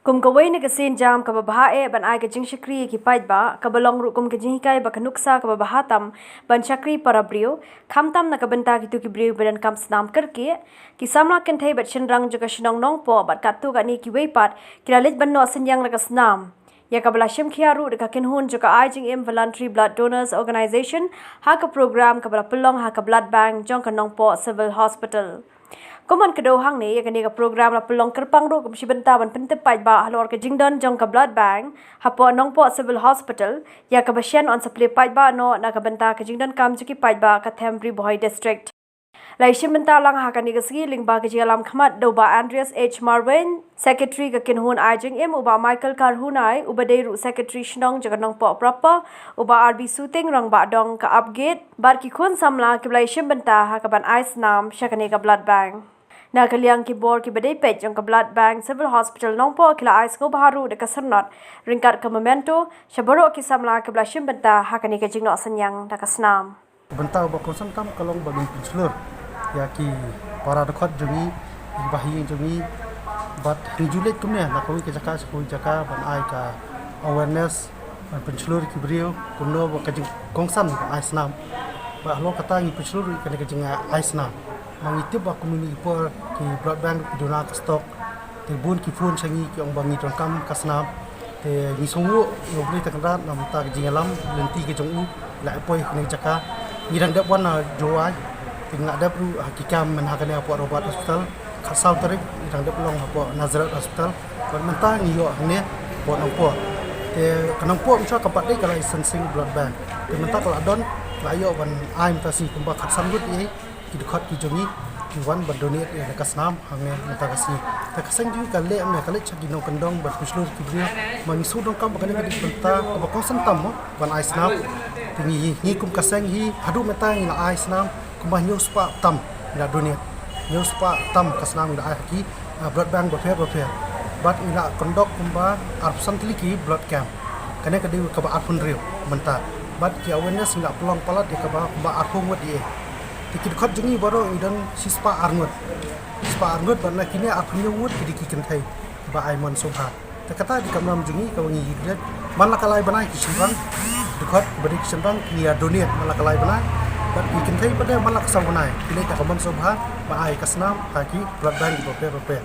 Kum kawai na kasin jam kababahae ban ay kajing syakri ki ba kabalong ru kum kajing hikai ba kanuksa kababahatam ban syakri para brio khamtam na kabenta kitu ki brio badan kam snam karke ki samla kenthai bat chenrang juga shinong nongpoh bat katu ka ni ki weipat kiralit ban no Synñiang na snam ya kabala shim khiaru de Kynhun juga Jingim Voluntary Blood Donors Organization ha ka program kabala pelong ha ka blood bank jong ka Nongpoh Civil Hospital. Kuman kedua hang ni ya kini ka program la pelong kerpang ru kum sibenta ban pentepai ba halor ke jingdon jong ka blood bank hapo Nongpoh Civil Hospital ya ka basyan on supply pai ba no na ka benta ke jingdon kam juki pai ba ka Themri Bohai district. Lai sibenta lang ha kani gasgi Lyngba ke jalam khamat do ba Andreas H Marvin secretary ka Kynhun Jingim uba Michael Karhunai uba deru secretary Shnong jaga Nongpoh proper uba RB Suting rang ba dong ka upgate bar ki khun Samla ke lai sibenta ha ka ban Snam Sha kani ka blood bank. Na kaliang ki bor ki badai pej jong ka blood bank Civil Hospital Nongpoh kila ais ko baharu de kasernot ringkat ke memento syabaro ki Samla ke blashim benta hakani ke Jingim Noh Synñiang da kasnam benta ba konsen kam kalong bagi pencelur ya ki para dekat jemi bahi jemi bat rijulet kumnya na ko ke jaka ko jaka ban ai ka awareness ban pencelur ki brio kumno ba ka jing kongsan ai snam ba lo kata ngi pencelur ka ke jing ai snam mangitip aku mini por ki blood bank dona stok te bun ki phun changi ki ong bangi ton kam kasnam te ni songu ngobri takran nam ta jingalam lenti ki jongu la poi ni jaka ni rang dap wan joai tinga dap ru hakikam men hakane apo robat hospital khasau tarik rang dap long apo Nazareth hospital kon menta ni yo ne po Nongpoh te Nongpoh mcha kapat dei kala sensing blood bank te menta kala don la yo wan ai mta si kumba khatsan gut ye ki dekat ki jongi ki wan berdonate ya kasnam hange mata kasi ta kasang ju kale am kale chagi no kandong bar puslur ki brio mani su dong kam bakane di benta ba konsen tam wan ai snam tingi hi kum kasang hi hadu meta ni ai snam kum banyo spa tam da donate nyo spa tam kasnam da ai ki blood bank ba fair bat ina kondok kumba arpsan ki blood camp kane ka di ka ba arpun rio menta bat ki awareness nggak pelong palat ya ka ba arpung wat ye tikit khot jungi baro idan sispa arngut barna kini arpunya wud kidi kenthai ba aimon sobha ta kata di kamram jungi ka wangi hidret man la kalai banai ki simbang dekat bari simbang ki donate man la kalai banai bat ki kenthai pada man la kasang banai kini ta kamon sobha ba ai kasnam ta ki blood bank di proper